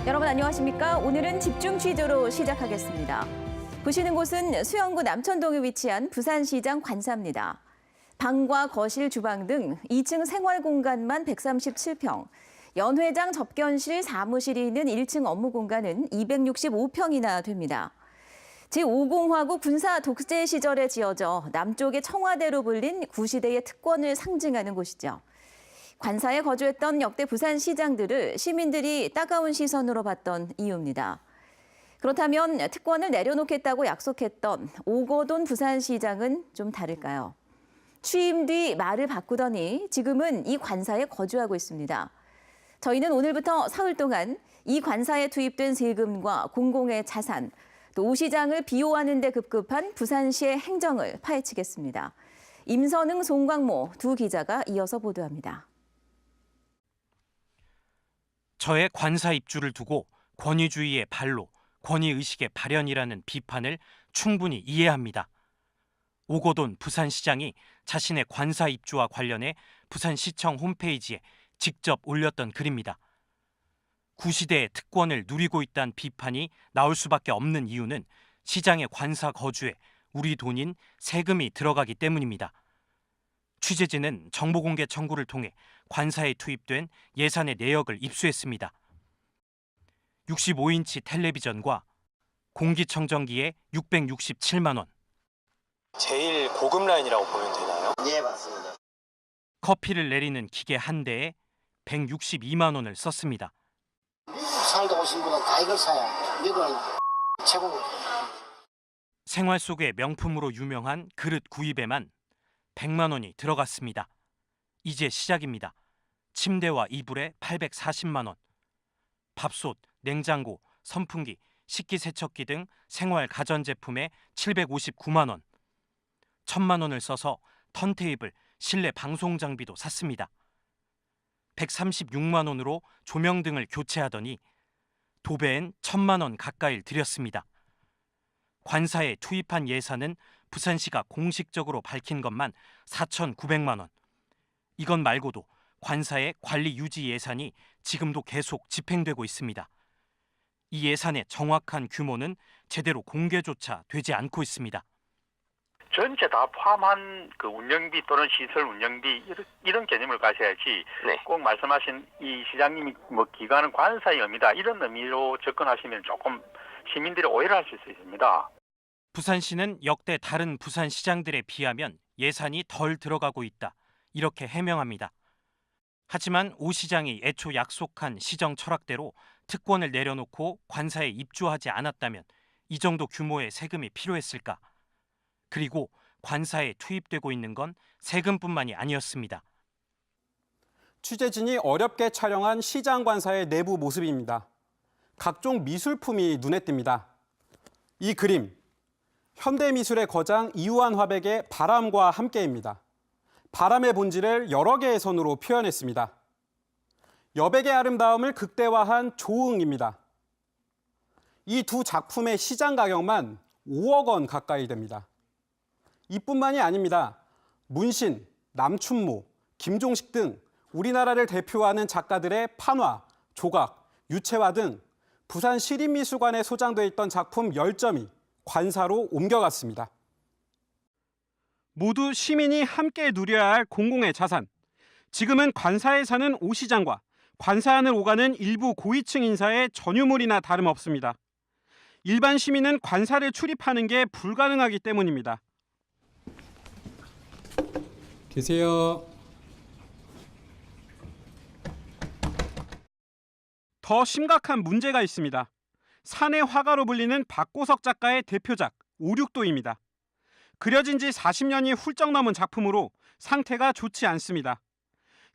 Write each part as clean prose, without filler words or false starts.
여러분 안녕하십니까? 오늘은 집중 취조로 시작하겠습니다. 보시는 곳은 수영구 남천동에 위치한 부산시장 관사입니다. 방과 거실, 주방 등 2층 생활 공간만 137평, 연회장, 접견실, 사무실이 있는 1층 업무 공간은 265평이나 됩니다. 제5공화국 군사 독재 시절에 지어져 남쪽의 청와대로 불린 구시대의 특권을 상징하는 곳이죠. 관사에 거주했던 역대 부산시장들을 시민들이 따가운 시선으로 봤던 이유입니다. 그렇다면 특권을 내려놓겠다고 약속했던 오거돈 부산시장은 좀 다를까요? 취임 뒤 말을 바꾸더니 지금은 이 관사에 거주하고 있습니다. 저희는 오늘부터 사흘 동안 이 관사에 투입된 세금과 공공의 자산, 또 오 시장을 비호하는 데 급급한 부산시의 행정을 파헤치겠습니다. 임선흥, 송광모 두 기자가 이어서 보도합니다. 저의 관사 입주를 두고 권위주의의 발로 권위의식의 발현이라는 비판을 충분히 이해합니다. 오거돈 부산시장이 자신의 관사 입주와 관련해 부산시청 홈페이지에 직접 올렸던 글입니다. 구시대의 특권을 누리고 있다는 비판이 나올 수밖에 없는 이유는 시장의 관사 거주에 우리 돈인 세금이 들어가기 때문입니다. 취재진은 정보공개 청구를 통해 관사에 투입된 예산의 내역을 입수했습니다. 65인치 텔레비전과 공기청정기에 667만 원. 제일 고급 라인이라고 보면 되나요? 예, 맞습니다. 커피를 내리는 기계 한 대에 162만 원을 썼습니다. 미국 살다 오신 분은 다 이걸 사요. 미국은 최고입니다. 생활 속의 명품으로 유명한 그릇 구입에만 100만 원이 들어갔습니다. 이제 시작입니다. 침대와 이불에 840만 원, 밥솥, 냉장고, 선풍기, 식기세척기 등 생활 가전제품에 759만 원, 1,000만 원을 써서 턴테이블, 실내 방송 장비도 샀습니다. 136만 원으로 조명 등을 교체하더니 도배엔 1,000만 원 가까이를 들였습니다. 관사에 투입한 예산은 부산시가 공식적으로 밝힌 것만 4,900만 원. 이것 말고도 관사의 관리 유지 예산이 지금도 계속 집행되고 있습니다. 이 예산의 정확한 규모는 제대로 공개조차 되지 않고 있습니다. 전체 다 포함한 그 운영비 또는 시설 운영비 이런 개념을 가셔야지 네. 꼭 말씀하신 이 시장님이 뭐 기관은 관사의 의미다 이런 의미로 접근하시면 조금 시민들이 오해를 하실 수 있습니다. 부산시는 역대 다른 부산시장들에 비하면 예산이 덜 들어가고 있다. 이렇게 해명합니다. 하지만 오 시장이 애초 약속한 시정 철학대로 특권을 내려놓고 관사에 입주하지 않았다면 이 정도 규모의 세금이 필요했을까? 그리고 관사에 투입되고 있는 건 세금뿐만이 아니었습니다. 취재진이 어렵게 촬영한 시장 관사의 내부 모습입니다. 각종 미술품이 눈에 띕니다. 이 그림, 현대미술의 거장 이우환 화백의 바람과 함께입니다. 바람의 본질을 여러 개의 선으로 표현했습니다. 여백의 아름다움을 극대화한 조응입니다. 이 두 작품의 시장 가격만 5억 원 가까이 됩니다. 이뿐만이 아닙니다. 문신, 남춘모, 김종식 등 우리나라를 대표하는 작가들의 판화, 조각, 유채화 등 부산 시립미술관에 소장돼 있던 작품 10점이 관사로 옮겨갔습니다. 모두 시민이 함께 누려야 할 공공의 자산. 지금은 관사에 사는 오 시장과 관사 안을 오가는 일부 고위층 인사의 전유물이나 다름없습니다. 일반 시민은 관사를 출입하는 게 불가능하기 때문입니다. 계세요. 더 심각한 문제가 있습니다. 산의 화가로 불리는 박고석 작가의 대표작 오륙도입니다. 그려진 지 40년이 훌쩍 넘은 작품으로 상태가 좋지 않습니다.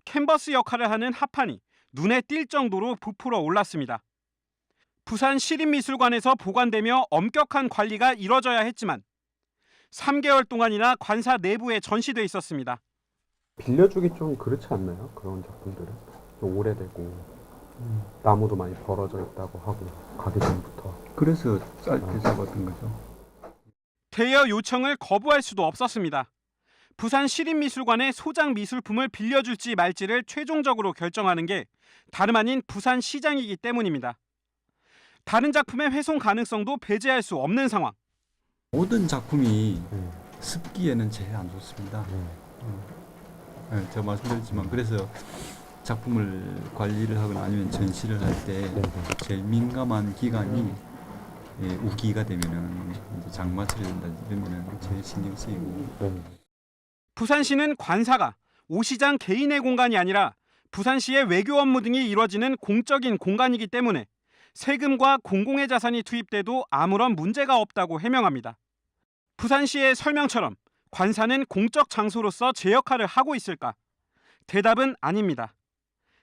캔버스 역할을 하는 합판이 눈에 띌 정도로 부풀어 올랐습니다. 부산 시립미술관에서 보관되며 엄격한 관리가 이뤄져야 했지만 3개월 동안이나 관사 내부에 전시돼 있었습니다. 빌려주기 좀 그렇지 않나요? 그런 작품들은 좀 오래되고 나무도 많이 벌어져 있다고 하고 가기 전부터. 그래서 짧게 잡았던 거죠. 대여 요청을 거부할 수도 없었습니다. 부산 시립미술관의 소장 미술품을 빌려줄지 말지를 최종적으로 결정하는 게 다름 아닌 부산시장이기 때문입니다. 다른 작품의 훼손 가능성도 배제할 수 없는 상황. 모든 작품이 습기에는 제일 안 좋습니다. 제가 말씀드렸지만 그래서 작품을 관리를 하거나 아니면 전시를 할 때 제일 민감한 기간이 우기가 되면은 이제 장마철이 된다 이러면은 제일 신경 쓰이고. 부산시는 관사가 오 시장 개인의 공간이 아니라 부산시의 외교 업무 등이 이루어지는 공적인 공간이기 때문에 세금과 공공의 자산이 투입돼도 아무런 문제가 없다고 해명합니다. 부산시의 설명처럼 관사는 공적 장소로서 제 역할을 하고 있을까? 대답은 아닙니다.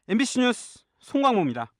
MBC 뉴스 송광모입니다.